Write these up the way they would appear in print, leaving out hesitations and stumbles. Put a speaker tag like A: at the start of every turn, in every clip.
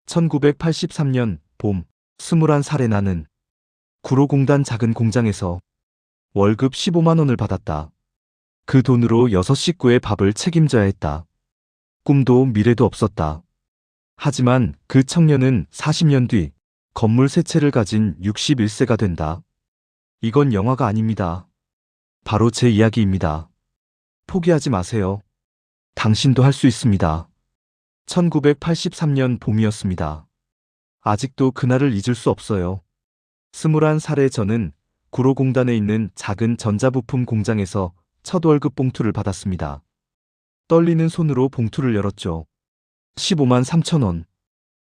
A: 1983년 봄, 21살의 나는 구로공단 작은 공장에서 월급 15만 원을 받았다. 그 돈으로 6식구의 밥을 책임져야 했다. 꿈도 미래도 없었다. 하지만 그 청년은 40년 뒤 건물 세 채를 가진 61세가 된다. 이건 영화가 아닙니다. 바로 제 이야기입니다. 포기하지 마세요. 당신도 할 수 있습니다. 1983년 봄이었습니다. 아직도 그날을 잊을 수 없어요. 21살의 저는 구로공단에 있는 작은 전자부품 공장에서 첫 월급 봉투를 받았습니다. 떨리는 손으로 봉투를 열었죠. 15만 3천 원.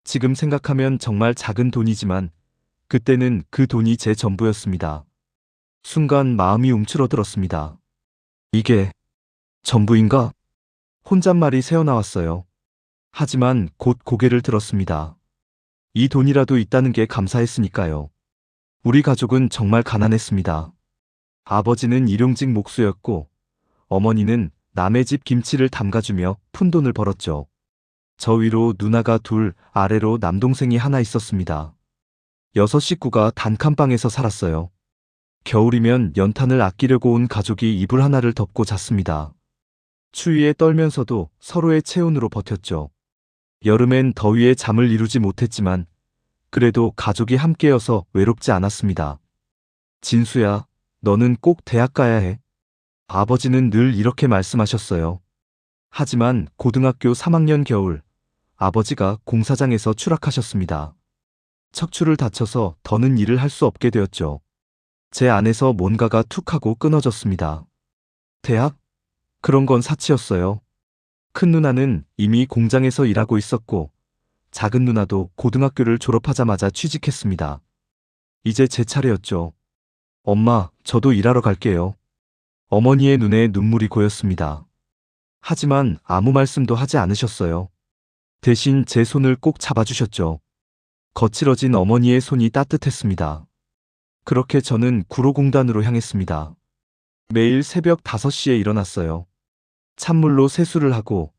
A: 지금 생각하면 정말 작은 돈이지만 그때는 그 돈이 제 전부였습니다. 순간 마음이 움츠러들었습니다. 이게 전부인가? 혼잣말이 새어나왔어요. 하지만 곧 고개를 들었습니다. 이 돈이라도 있다는 게 감사했으니까요. 우리 가족은 정말 가난했습니다. 아버지는 일용직 목수였고 어머니는 남의 집 김치를 담가주며 푼돈을 벌었죠. 저 위로 누나가 둘, 아래로 남동생이 하나 있었습니다. 6식구가 단칸방에서 살았어요. 겨울이면 연탄을 아끼려고 온 가족이 이불 하나를 덮고 잤습니다. 추위에 떨면서도 서로의 체온으로 버텼죠. 여름엔 더위에 잠을 이루지 못했지만 그래도 가족이 함께여서 외롭지 않았습니다. 진수야, 너는 꼭 대학 가야 해. 아버지는 늘 이렇게 말씀하셨어요. 하지만 고등학교 3학년 겨울, 아버지가 공사장에서 추락하셨습니다. 척추를 다쳐서 더는 일을 할 수 없게 되었죠. 제 안에서 뭔가가 툭 하고 끊어졌습니다. 대학? 그런 건 사치였어요. 큰 누나는 이미 공장에서 일하고 있었고 작은 누나도 고등학교를 졸업하자마자 취직했습니다. 이제 제 차례였죠. 엄마, 저도 일하러 갈게요. 어머니의 눈에 눈물이 고였습니다. 하지만 아무 말씀도 하지 않으셨어요. 대신 제 손을 꼭 잡아주셨죠. 거칠어진 어머니의 손이 따뜻했습니다. 그렇게 저는 구로공단으로 향했습니다. 매일 새벽 5시에 일어났어요. 찬물로 세수를 하고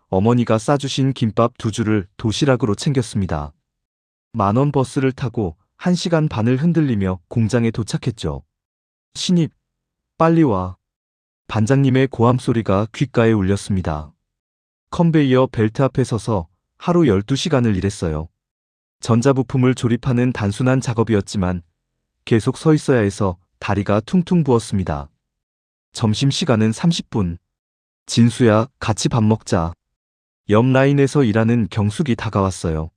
A: 어머니가 싸주신 김밥 2줄을 도시락으로 챙겼습니다. 10,000원 버스를 타고 1시간 반을 흔들리며 공장에 도착했죠. 신입, 빨리 와. 반장님의 고함 소리가 귓가에 울렸습니다. 컨베이어 벨트 앞에 서서 하루 12시간을 일했어요. 전자부품을 조립하는 단순한 작업이었지만 계속 서 있어야 해서 다리가 퉁퉁 부었습니다. 점심시간은 30분. 진수야, 같이 밥 먹자. 옆 라인에서 일하는 경숙이 다가왔어요.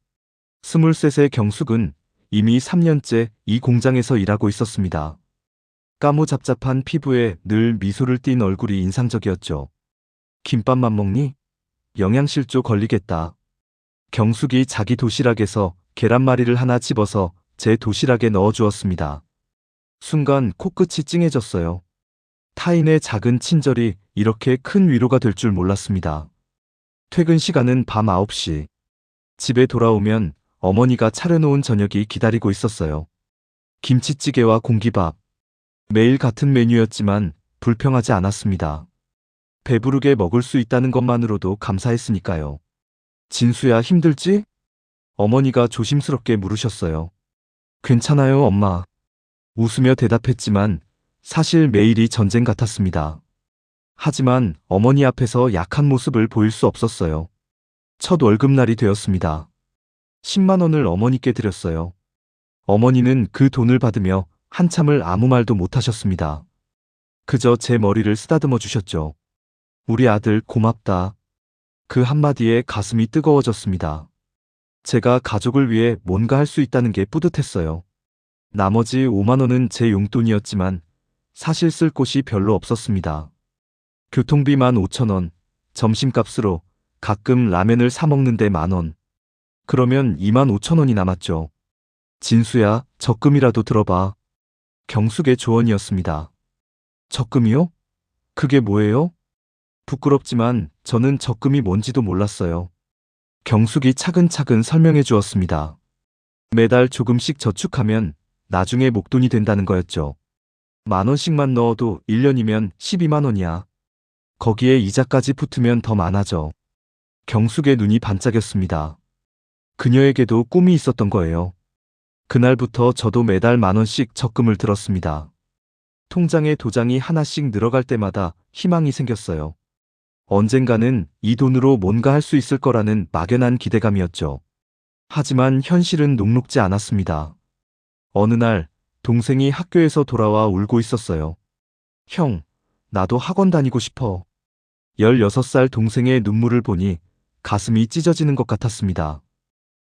A: 23세 경숙은 이미 3년째 이 공장에서 일하고 있었습니다. 까무잡잡한 피부에 늘 미소를 띤 얼굴이 인상적이었죠. 김밥만 먹니? 영양실조 걸리겠다. 경숙이 자기 도시락에서 계란말이를 하나 집어서 제 도시락에 넣어주었습니다. 순간 코끝이 찡해졌어요. 타인의 작은 친절이 이렇게 큰 위로가 될 줄 몰랐습니다. 퇴근 시간은 밤 9시. 집에 돌아오면 어머니가 차려놓은 저녁이 기다리고 있었어요. 김치찌개와 공기밥. 매일 같은 메뉴였지만 불평하지 않았습니다. 배부르게 먹을 수 있다는 것만으로도 감사했으니까요. 진수야, 힘들지? 어머니가 조심스럽게 물으셨어요. 괜찮아요, 엄마. 웃으며 대답했지만 사실 매일이 전쟁 같았습니다. 하지만 어머니 앞에서 약한 모습을 보일 수 없었어요. 첫 월급날이 되었습니다. 10만 원을 어머니께 드렸어요. 어머니는 그 돈을 받으며 한참을 아무 말도 못하셨습니다. 그저 제 머리를 쓰다듬어 주셨죠. 우리 아들 고맙다. 그 한마디에 가슴이 뜨거워졌습니다. 제가 가족을 위해 뭔가 할 수 있다는 게 뿌듯했어요. 나머지 5만 원은 제 용돈이었지만 사실 쓸 곳이 별로 없었습니다. 교통비 15,000원, 점심값으로 가끔 라면을 사 먹는데 10,000원. 그러면 25,000원이 남았죠. 진수야, 적금이라도 들어봐. 경숙의 조언이었습니다. 적금이요? 그게 뭐예요? 부끄럽지만 저는 적금이 뭔지도 몰랐어요. 경숙이 차근차근 설명해 주었습니다. 매달 조금씩 저축하면 나중에 목돈이 된다는 거였죠. 10,000원씩만 넣어도 1년이면 12만 원이야. 거기에 이자까지 붙으면 더 많아져. 경숙의 눈이 반짝였습니다. 그녀에게도 꿈이 있었던 거예요. 그날부터 저도 매달 10,000원씩 적금을 들었습니다. 통장에 도장이 하나씩 늘어갈 때마다 희망이 생겼어요. 언젠가는 이 돈으로 뭔가 할 수 있을 거라는 막연한 기대감이었죠. 하지만 현실은 녹록지 않았습니다. 어느 날 동생이 학교에서 돌아와 울고 있었어요. 형, 나도 학원 다니고 싶어. 16살 동생의 눈물을 보니 가슴이 찢어지는 것 같았습니다.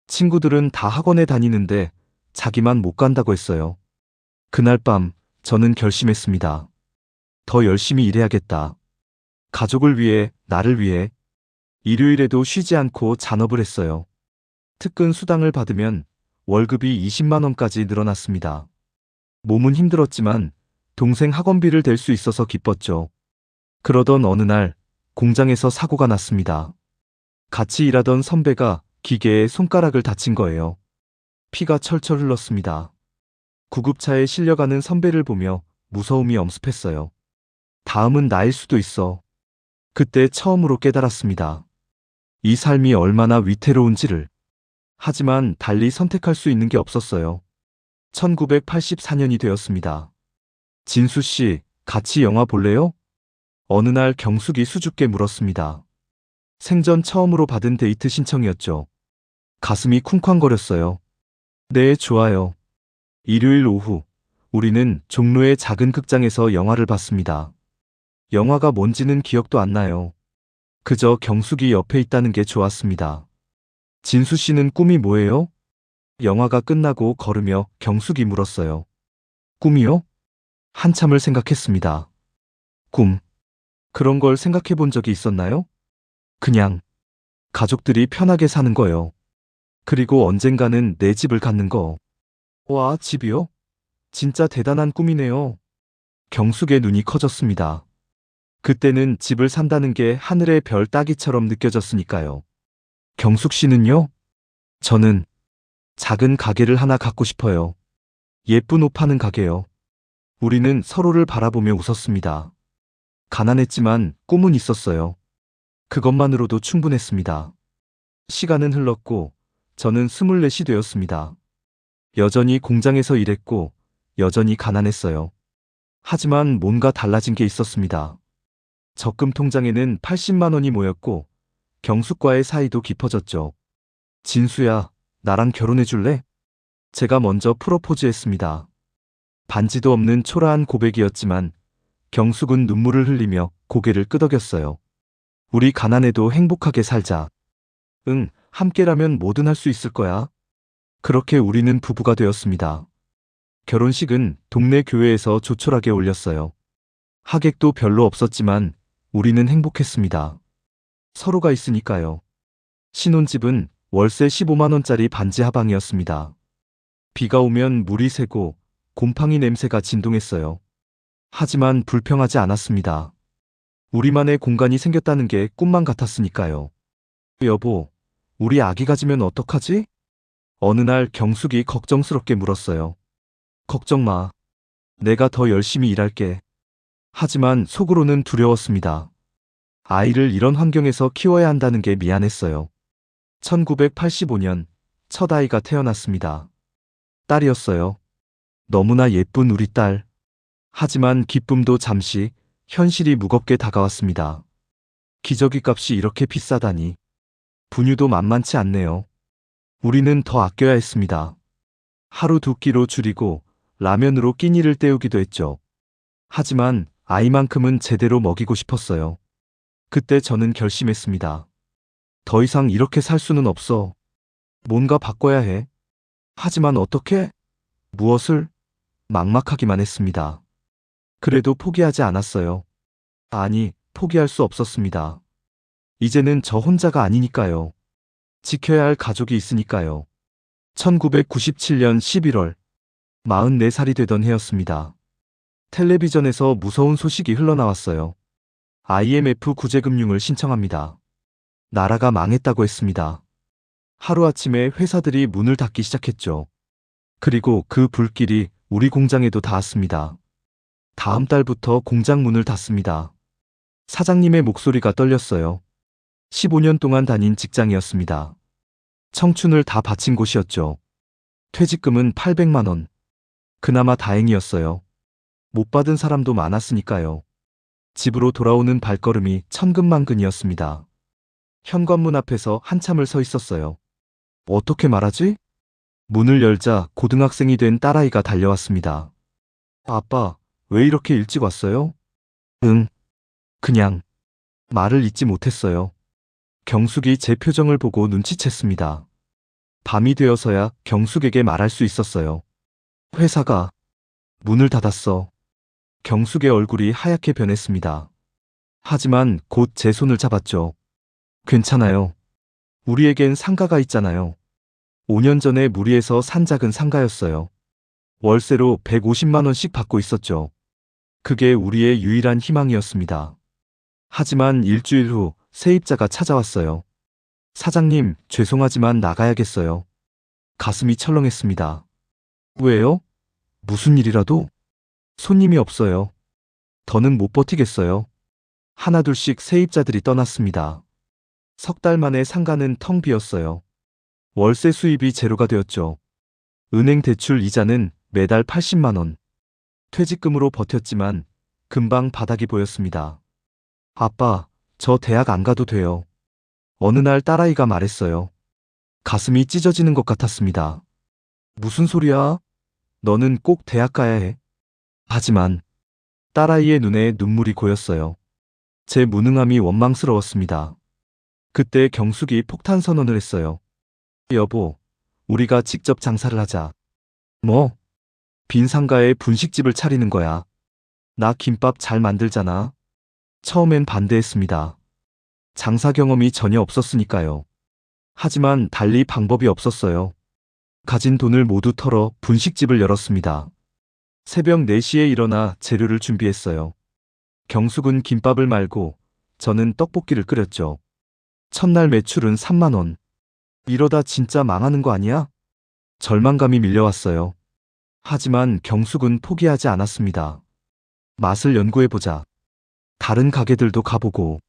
A: 친구들은 다 학원에 다니는데 자기만 못 간다고 했어요. 그날 밤 저는 결심했습니다. 더 열심히 일해야겠다. 가족을 위해, 나를 위해. 일요일에도 쉬지 않고 잔업을 했어요. 특근 수당을 받으면 월급이 20만 원까지 늘어났습니다. 몸은 힘들었지만 동생 학원비를 댈 수 있어서 기뻤죠. 그러던 어느 날 공장에서 사고가 났습니다. 같이 일하던 선배가 기계에 손가락을 다친 거예요. 피가 철철 흘렀습니다. 구급차에 실려가는 선배를 보며 무서움이 엄습했어요. 다음은 나일 수도 있어. 그때 처음으로 깨달았습니다. 이 삶이 얼마나 위태로운지를. 하지만 달리 선택할 수 있는 게 없었어요. 1984년이 되었습니다. 진수 씨, 같이 영화 볼래요? 어느 날 경숙이 수줍게 물었습니다. 생전 처음으로 받은 데이트 신청이었죠. 가슴이 쿵쾅거렸어요. 네, 좋아요. 일요일 오후, 우리는 종로의 작은 극장에서 영화를 봤습니다. 영화가 뭔지는 기억도 안 나요. 그저 경숙이 옆에 있다는 게 좋았습니다. 진수 씨는 꿈이 뭐예요? 영화가 끝나고 걸으며 경숙이 물었어요. 꿈이요? 한참을 생각했습니다. 꿈. 그런 걸 생각해 본 적이 있었나요? 그냥 가족들이 편하게 사는 거요. 그리고 언젠가는 내 집을 갖는 거. 와, 집이요? 진짜 대단한 꿈이네요. 경숙의 눈이 커졌습니다. 그때는 집을 산다는 게 하늘의 별 따기처럼 느껴졌으니까요. 경숙 씨는요? 저는 작은 가게를 하나 갖고 싶어요. 예쁜 옷 파는 가게요. 우리는 서로를 바라보며 웃었습니다. 가난했지만 꿈은 있었어요. 그것만으로도 충분했습니다. 시간은 흘렀고 저는 24이 되었습니다. 여전히 공장에서 일했고 여전히 가난했어요. 하지만 뭔가 달라진 게 있었습니다. 적금 통장에는 80만 원이 모였고 경숙과의 사이도 깊어졌죠. 진수야, 나랑 결혼해 줄래? 제가 먼저 프로포즈했습니다. 반지도 없는 초라한 고백이었지만 경숙은 눈물을 흘리며 고개를 끄덕였어요. 우리 가난해도 행복하게 살자. 응, 함께라면 뭐든 할 수 있을 거야. 그렇게 우리는 부부가 되었습니다. 결혼식은 동네 교회에서 조촐하게 올렸어요. 하객도 별로 없었지만 우리는 행복했습니다. 서로가 있으니까요. 신혼집은 월세 15만 원짜리 반지 하방이었습니다. 비가 오면 물이 새고 곰팡이 냄새가 진동했어요. 하지만 불평하지 않았습니다. 우리만의 공간이 생겼다는 게 꿈만 같았으니까요. 여보, 우리 아기 가지면 어떡하지? 어느 날 경숙이 걱정스럽게 물었어요. 걱정 마. 내가 더 열심히 일할게. 하지만 속으로는 두려웠습니다. 아이를 이런 환경에서 키워야 한다는 게 미안했어요. 1985년 첫 아이가 태어났습니다. 딸이었어요. 너무나 예쁜 우리 딸. 하지만 기쁨도 잠시, 현실이 무겁게 다가왔습니다. 기저귀 값이 이렇게 비싸다니. 분유도 만만치 않네요. 우리는 더 아껴야 했습니다. 하루 2끼로 줄이고 라면으로 끼니를 때우기도 했죠. 하지만 아이만큼은 제대로 먹이고 싶었어요. 그때 저는 결심했습니다. 더 이상 이렇게 살 수는 없어. 뭔가 바꿔야 해. 하지만 어떻게? 무엇을? 막막하기만 했습니다. 그래도 포기하지 않았어요. 아니, 포기할 수 없었습니다. 이제는 저 혼자가 아니니까요. 지켜야 할 가족이 있으니까요. 1997년 11월, 44살이 되던 해였습니다. 텔레비전에서 무서운 소식이 흘러나왔어요. IMF 구제금융을 신청합니다. 나라가 망했다고 했습니다. 하루아침에 회사들이 문을 닫기 시작했죠. 그리고 그 불길이 우리 공장에도 닿았습니다. 다음 달부터 공장 문을 닫습니다. 사장님의 목소리가 떨렸어요. 15년 동안 다닌 직장이었습니다. 청춘을 다 바친 곳이었죠. 퇴직금은 800만 원. 그나마 다행이었어요. 못 받은 사람도 많았으니까요. 집으로 돌아오는 발걸음이 천근만근이었습니다. 현관문 앞에서 한참을 서 있었어요. 어떻게 말하지? 문을 열자 고등학생이 된 딸아이가 달려왔습니다. 아빠, 왜 이렇게 일찍 왔어요? 응, 그냥. 말을 잇지 못했어요. 경숙이 제 표정을 보고 눈치챘습니다. 밤이 되어서야 경숙에게 말할 수 있었어요. 회사가 문을 닫았어. 경숙의 얼굴이 하얗게 변했습니다. 하지만 곧 제 손을 잡았죠. 괜찮아요. 우리에겐 상가가 있잖아요. 5년 전에 무리해서 산 작은 상가였어요. 월세로 150만 원씩 받고 있었죠. 그게 우리의 유일한 희망이었습니다. 하지만 일주일 후 세입자가 찾아왔어요. 사장님, 죄송하지만 나가야겠어요. 가슴이 철렁했습니다. 왜요? 무슨 일이라도? 손님이 없어요. 더는 못 버티겠어요. 하나둘씩 세입자들이 떠났습니다. 석 달 만에 상가는 텅 비었어요. 월세 수입이 제로가 되었죠. 은행 대출 이자는 매달 80만 원. 퇴직금으로 버텼지만 금방 바닥이 보였습니다. 아빠, 저 대학 안 가도 돼요. 어느 날 딸아이가 말했어요. 가슴이 찢어지는 것 같았습니다. 무슨 소리야? 너는 꼭 대학 가야 해. 하지만 딸아이의 눈에 눈물이 고였어요. 제 무능함이 원망스러웠습니다. 그때 경숙이 폭탄 선언을 했어요. 여보, 우리가 직접 장사를 하자. 뭐? 빈 상가에 분식집을 차리는 거야. 나 김밥 잘 만들잖아. 처음엔 반대했습니다. 장사 경험이 전혀 없었으니까요. 하지만 달리 방법이 없었어요. 가진 돈을 모두 털어 분식집을 열었습니다. 새벽 4시에 일어나 재료를 준비했어요. 경숙은 김밥을 말고 저는 떡볶이를 끓였죠. 첫날 매출은 3만 원. 이러다 진짜 망하는 거 아니야? 절망감이 밀려왔어요. 하지만 경숙은 포기하지 않았습니다. 맛을 연구해보자. 다른 가게들도 가보고.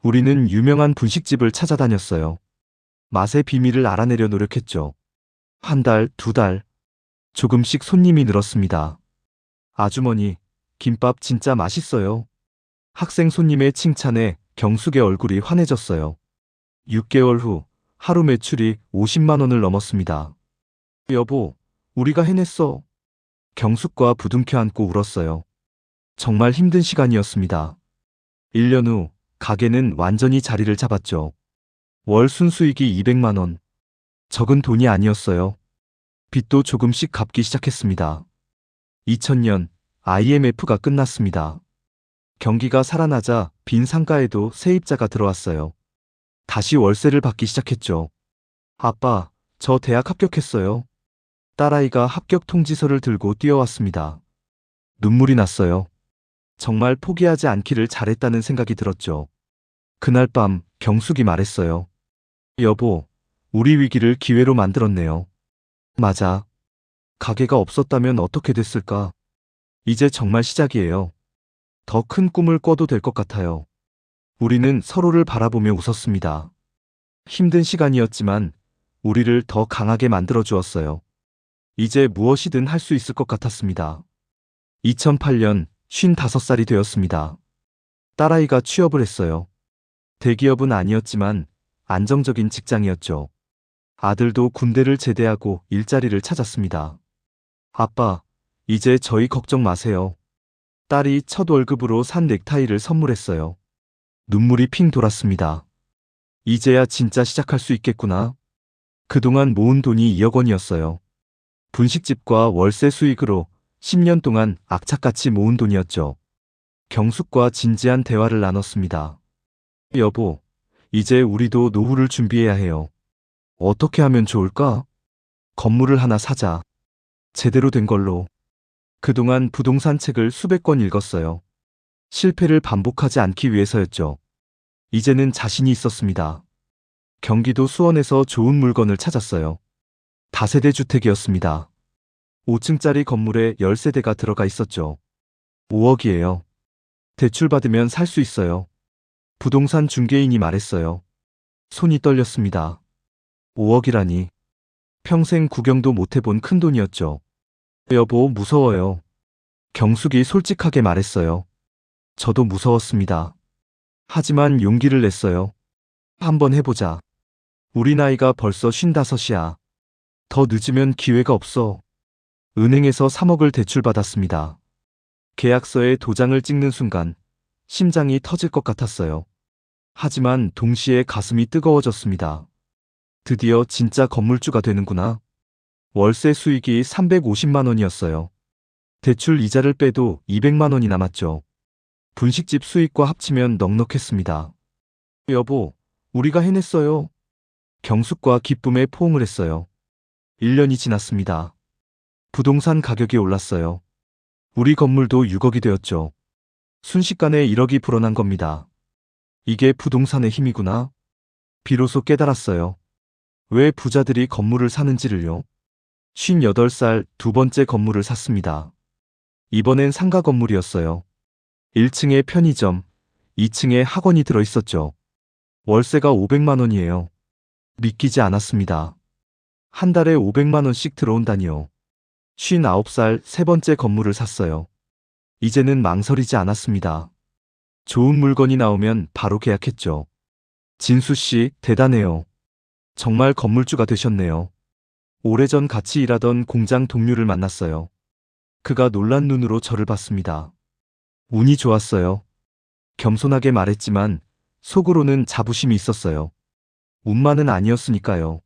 A: 우리는 유명한 분식집을 찾아다녔어요. 맛의 비밀을 알아내려 노력했죠. 한 달, 2달. 조금씩 손님이 늘었습니다. 아주머니, 김밥 진짜 맛있어요. 학생 손님의 칭찬에 경숙의 얼굴이 환해졌어요. 6개월 후 하루 매출이 50만 원을 넘었습니다. 여보, 우리가 해냈어. 경숙과 부둥켜 안고 울었어요. 정말 힘든 시간이었습니다. 1년 후 가게는 완전히 자리를 잡았죠. 월 순수익이 200만 원. 적은 돈이 아니었어요. 빚도 조금씩 갚기 시작했습니다. 2000년 IMF가 끝났습니다. 경기가 살아나자 빈 상가에도 세입자가 들어왔어요. 다시 월세를 받기 시작했죠. 아빠, 저 대학 합격했어요. 딸아이가 합격 통지서를 들고 뛰어왔습니다. 눈물이 났어요. 정말 포기하지 않기를 잘했다는 생각이 들었죠. 그날 밤 경숙이 말했어요. 여보, 우리 위기를 기회로 만들었네요. 맞아. 가게가 없었다면 어떻게 됐을까? 이제 정말 시작이에요. 더 큰 꿈을 꿔도 될 것 같아요. 우리는 서로를 바라보며 웃었습니다. 힘든 시간이었지만 우리를 더 강하게 만들어 주었어요. 이제 무엇이든 할 수 있을 것 같았습니다. 2008년 55살이 되었습니다. 딸아이가 취업을 했어요. 대기업은 아니었지만 안정적인 직장이었죠. 아들도 군대를 제대하고 일자리를 찾았습니다. 아빠, 이제 저희 걱정 마세요. 딸이 첫 월급으로 산 넥타이를 선물했어요. 눈물이 핑 돌았습니다. 이제야 진짜 시작할 수 있겠구나. 그동안 모은 돈이 2억 원이었어요. 분식집과 월세 수익으로 10년 동안 악착같이 모은 돈이었죠. 경숙과 진지한 대화를 나눴습니다. 여보, 이제 우리도 노후를 준비해야 해요. 어떻게 하면 좋을까? 건물을 하나 사자. 제대로 된 걸로. 그동안 부동산 책을 수백 권 읽었어요. 실패를 반복하지 않기 위해서였죠. 이제는 자신이 있었습니다. 경기도 수원에서 좋은 물건을 찾았어요. 다세대 주택이었습니다. 5층짜리 건물에 10세대가 들어가 있었죠. 5억이에요. 대출 받으면 살 수 있어요. 부동산 중개인이 말했어요. 손이 떨렸습니다. 5억이라니. 평생 구경도 못 해본 큰돈이었죠. 여보, 무서워요. 경숙이 솔직하게 말했어요. 저도 무서웠습니다. 하지만 용기를 냈어요. 한번 해보자. 우리 나이가 벌써 55이야. 더 늦으면 기회가 없어. 은행에서 3억을 대출받았습니다. 계약서에 도장을 찍는 순간 심장이 터질 것 같았어요. 하지만 동시에 가슴이 뜨거워졌습니다. 드디어 진짜 건물주가 되는구나. 월세 수익이 350만 원이었어요. 대출 이자를 빼도 200만 원이 남았죠. 분식집 수익과 합치면 넉넉했습니다. 여보, 우리가 해냈어요. 경숙과 기쁨에 포옹을 했어요. 1년이 지났습니다. 부동산 가격이 올랐어요. 우리 건물도 6억이 되었죠. 순식간에 1억이 불어난 겁니다. 이게 부동산의 힘이구나. 비로소 깨달았어요. 왜 부자들이 건물을 사는지를요. 58살 두 번째 건물을 샀습니다. 이번엔 상가 건물이었어요. 1층에 편의점, 2층에 학원이 들어있었죠. 월세가 500만 원이에요. 믿기지 않았습니다. 한 달에 500만 원씩 들어온다니요. 59살 세 번째 건물을 샀어요. 이제는 망설이지 않았습니다. 좋은 물건이 나오면 바로 계약했죠. 진수 씨, 대단해요. 정말 건물주가 되셨네요. 오래전 같이 일하던 공장 동료를 만났어요. 그가 놀란 눈으로 저를 봤습니다. 운이 좋았어요. 겸손하게 말했지만 속으로는 자부심이 있었어요. 운만은 아니었으니까요.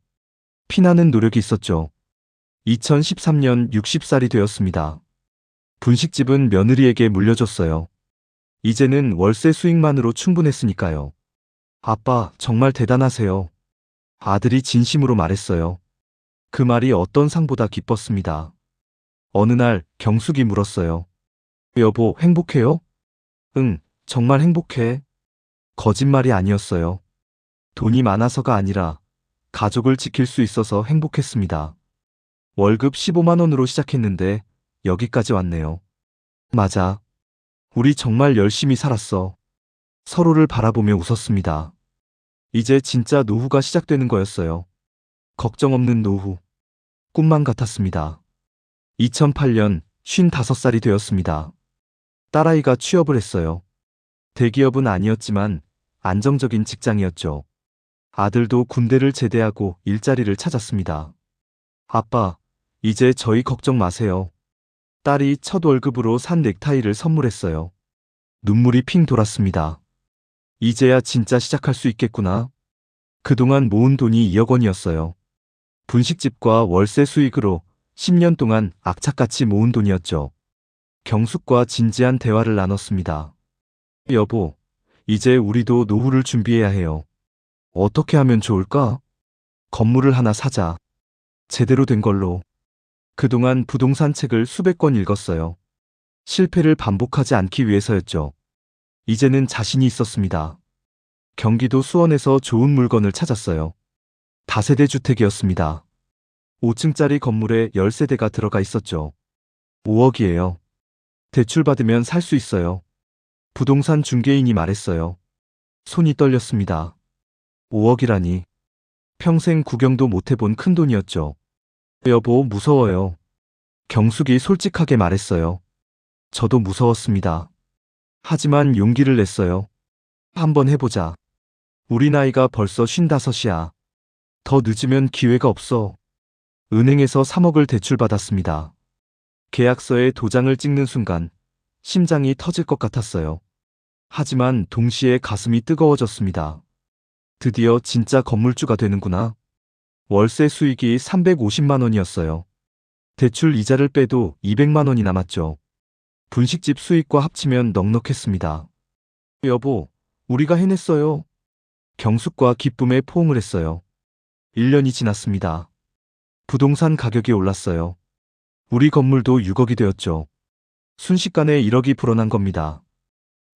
A: 피나는 노력이 있었죠. 2013년 60살이 되었습니다. 분식집은 며느리에게 물려줬어요. 이제는 월세 수익만으로 충분했으니까요. 아빠, 정말 대단하세요. 아들이 진심으로 말했어요. 그 말이 어떤 상보다 기뻤습니다. 어느 날 경숙이 물었어요. 여보, 행복해요? 응, 정말 행복해. 거짓말이 아니었어요. 돈이 많아서가 아니라 가족을 지킬 수 있어서 행복했습니다. 월급 15만 원으로 시작했는데 여기까지 왔네요. 맞아. 우리 정말 열심히 살았어. 서로를 바라보며 웃었습니다. 이제 진짜 노후가 시작되는 거였어요. 걱정 없는 노후. 꿈만 같았습니다. 2008년 55살이 되었습니다. 딸아이가 취업을 했어요. 대기업은 아니었지만 안정적인 직장이었죠. 아들도 군대를 제대하고 일자리를 찾았습니다. 아빠, 이제 저희 걱정 마세요. 딸이 첫 월급으로 산 넥타이를 선물했어요. 눈물이 핑 돌았습니다. 이제야 진짜 시작할 수 있겠구나. 그동안 모은 돈이 2억 원이었어요. 분식집과 월세 수익으로 10년 동안 악착같이 모은 돈이었죠. 경숙과 진지한 대화를 나눴습니다. 여보, 이제 우리도 노후를 준비해야 해요. 어떻게 하면 좋을까? 건물을 하나 사자. 제대로 된 걸로. 그동안 부동산 책을 수백 권 읽었어요. 실패를 반복하지 않기 위해서였죠. 이제는 자신이 있었습니다. 경기도 수원에서 좋은 물건을 찾았어요. 다세대 주택이었습니다. 5층짜리 건물에 10세대가 들어가 있었죠. 5억이에요. 대출받으면 살 수 있어요. 부동산 중개인이 말했어요. 손이 떨렸습니다. 5억이라니. 평생 구경도 못 해본 큰돈이었죠. 여보, 무서워요. 경숙이 솔직하게 말했어요. 저도 무서웠습니다. 하지만 용기를 냈어요. 한번 해보자. 우리 나이가 벌써 55이야. 더 늦으면 기회가 없어. 은행에서 3억을 대출받았습니다. 계약서에 도장을 찍는 순간 심장이 터질 것 같았어요. 하지만 동시에 가슴이 뜨거워졌습니다. 드디어 진짜 건물주가 되는구나. 월세 수익이 350만 원이었어요. 대출 이자를 빼도 200만 원이 남았죠. 분식집 수익과 합치면 넉넉했습니다. 여보, 우리가 해냈어요. 경숙과 기쁨에 포옹을 했어요. 1년이 지났습니다. 부동산 가격이 올랐어요. 우리 건물도 6억이 되었죠. 순식간에 1억이 불어난 겁니다.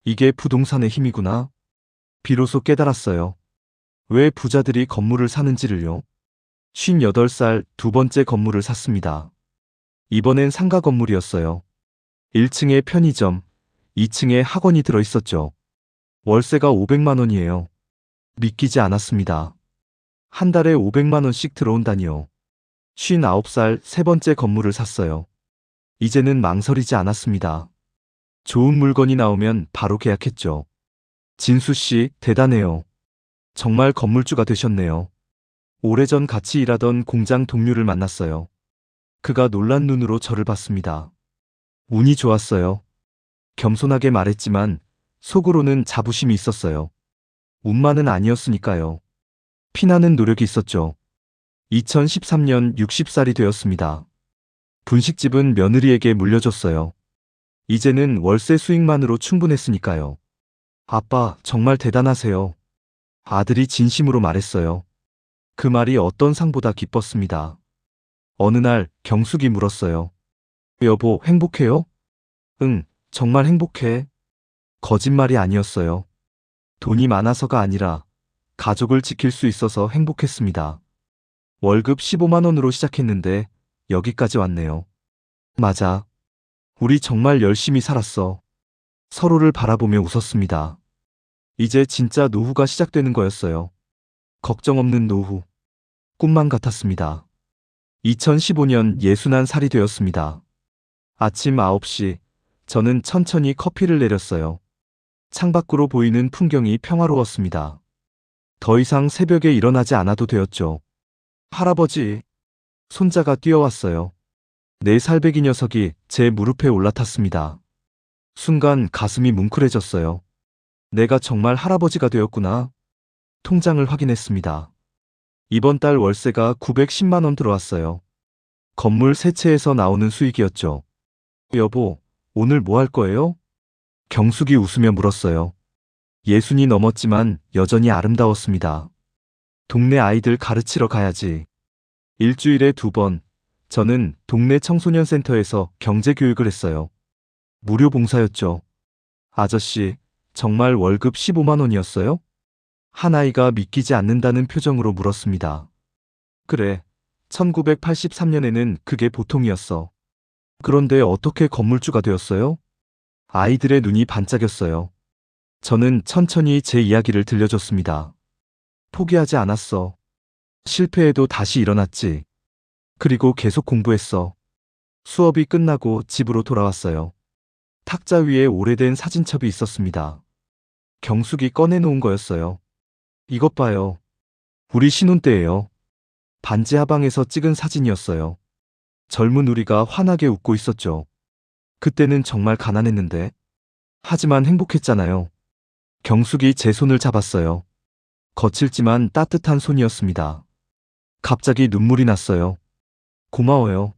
A: 이게 부동산의 힘이구나. 비로소 깨달았어요. 왜 부자들이 건물을 사는지를요. 58살 두 번째 건물을 샀습니다. 이번엔 상가 건물이었어요. 1층에 편의점, 2층에 학원이 들어있었죠. 월세가 500만 원이에요. 믿기지 않았습니다. 한 달에 500만 원씩 들어온다니요. 59살 세 번째 건물을 샀어요. 이제는 망설이지 않았습니다. 좋은 물건이 나오면 바로 계약했죠. 진수 씨, 대단해요. 정말 건물주가 되셨네요. 오래전 같이 일하던 공장 동료를 만났어요. 그가 놀란 눈으로 저를 봤습니다. 운이 좋았어요. 겸손하게 말했지만 속으로는 자부심이 있었어요. 운만은 아니었으니까요. 피나는 노력이 있었죠. 2013년 60살이 되었습니다. 분식집은 며느리에게 물려줬어요. 이제는 월세 수익만으로 충분했으니까요. 아빠, 정말 대단하세요. 아들이 진심으로 말했어요. 그 말이 어떤 상보다 기뻤습니다. 어느 날 경숙이 물었어요. 여보, 행복해요? 응, 정말 행복해. 거짓말이 아니었어요. 돈이 많아서가 아니라 가족을 지킬 수 있어서 행복했습니다. 월급 15만 원으로 시작했는데 여기까지 왔네요. 맞아. 우리 정말 열심히 살았어. 서로를 바라보며 웃었습니다. 이제 진짜 노후가 시작되는 거였어요. 걱정 없는 노후. 꿈만 같았습니다. 2015년 61살이 되었습니다. 아침 9시, 저는 천천히 커피를 내렸어요. 창밖으로 보이는 풍경이 평화로웠습니다. 더 이상 새벽에 일어나지 않아도 되었죠. 할아버지, 손자가 뛰어왔어요. 4살배기 녀석이 제 무릎에 올라탔습니다. 순간 가슴이 뭉클해졌어요. 내가 정말 할아버지가 되었구나. 통장을 확인했습니다. 이번 달 월세가 910만 원 들어왔어요. 건물 세 채에서 나오는 수익이었죠. 여보, 오늘 뭐 할 거예요? 경숙이 웃으며 물었어요. 60이 넘었지만 여전히 아름다웠습니다. 동네 아이들 가르치러 가야지. 일주일에 2번, 저는 동네 청소년 센터에서 경제교육을 했어요. 무료 봉사였죠. 아저씨, 정말 월급 15만 원이었어요? 한 아이가 믿기지 않는다는 표정으로 물었습니다. 그래, 1983년에는 그게 보통이었어. 그런데 어떻게 건물주가 되었어요? 아이들의 눈이 반짝였어요. 저는 천천히 제 이야기를 들려줬습니다. 포기하지 않았어. 실패해도 다시 일어났지. 그리고 계속 공부했어. 수업이 끝나고 집으로 돌아왔어요. 탁자 위에 오래된 사진첩이 있었습니다. 경숙이 꺼내놓은 거였어요. 이것 봐요. 우리 신혼 때예요. 반지 하방에서 찍은 사진이었어요. 젊은 우리가 환하게 웃고 있었죠. 그때는 정말 가난했는데. 하지만 행복했잖아요. 경숙이 제 손을 잡았어요. 거칠지만 따뜻한 손이었습니다. 갑자기 눈물이 났어요. 고마워요.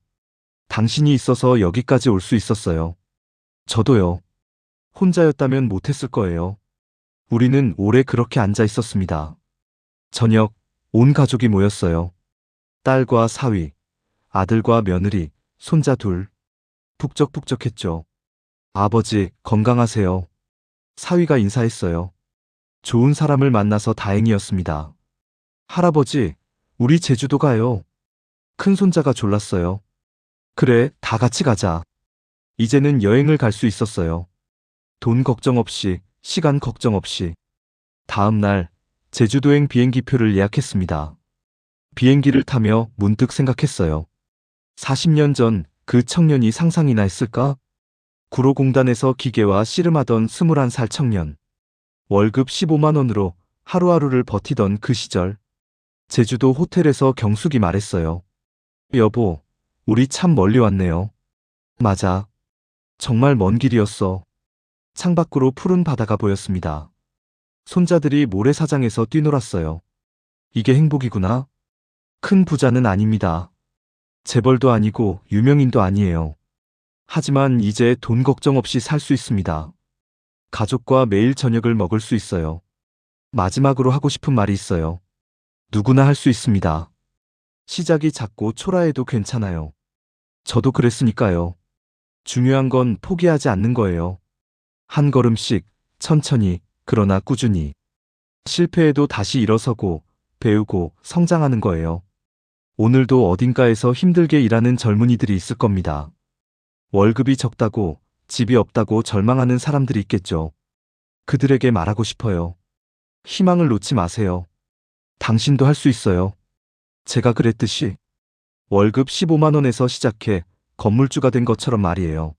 A: 당신이 있어서 여기까지 올 수 있었어요. 저도요. 혼자였다면 못했을 거예요. 우리는 오래 그렇게 앉아 있었습니다. 저녁, 온 가족이 모였어요. 딸과 사위, 아들과 며느리, 손자 둘. 북적북적했죠. 아버지, 건강하세요. 사위가 인사했어요. 좋은 사람을 만나서 다행이었습니다. 할아버지, 우리 제주도 가요. 큰손자가 졸랐어요. 그래, 다 같이 가자. 이제는 여행을 갈 수 있었어요. 돈 걱정 없이, 시간 걱정 없이. 다음 날, 제주도행 비행기표를 예약했습니다. 비행기를 타며 문득 생각했어요. 40년 전 그 청년이 상상이나 했을까? 구로공단에서 기계와 씨름하던 21살 청년. 월급 15만 원으로 하루하루를 버티던 그 시절. 제주도 호텔에서 경숙이 말했어요. 여보, 우리 참 멀리 왔네요. 맞아. 정말 먼 길이었어. 창밖으로 푸른 바다가 보였습니다. 손자들이 모래사장에서 뛰놀았어요. 이게 행복이구나. 큰 부자는 아닙니다. 재벌도 아니고 유명인도 아니에요. 하지만 이제 돈 걱정 없이 살 수 있습니다. 가족과 매일 저녁을 먹을 수 있어요. 마지막으로 하고 싶은 말이 있어요. 누구나 할 수 있습니다. 시작이 작고 초라해도 괜찮아요. 저도 그랬으니까요. 중요한 건 포기하지 않는 거예요. 한 걸음씩, 천천히, 그러나 꾸준히. 실패해도 다시 일어서고, 배우고, 성장하는 거예요. 오늘도 어딘가에서 힘들게 일하는 젊은이들이 있을 겁니다. 월급이 적다고, 집이 없다고 절망하는 사람들이 있겠죠. 그들에게 말하고 싶어요. 희망을 놓지 마세요. 당신도 할 수 있어요. 제가 그랬듯이 월급 15만 원에서 시작해 건물주가 된 것처럼 말이에요.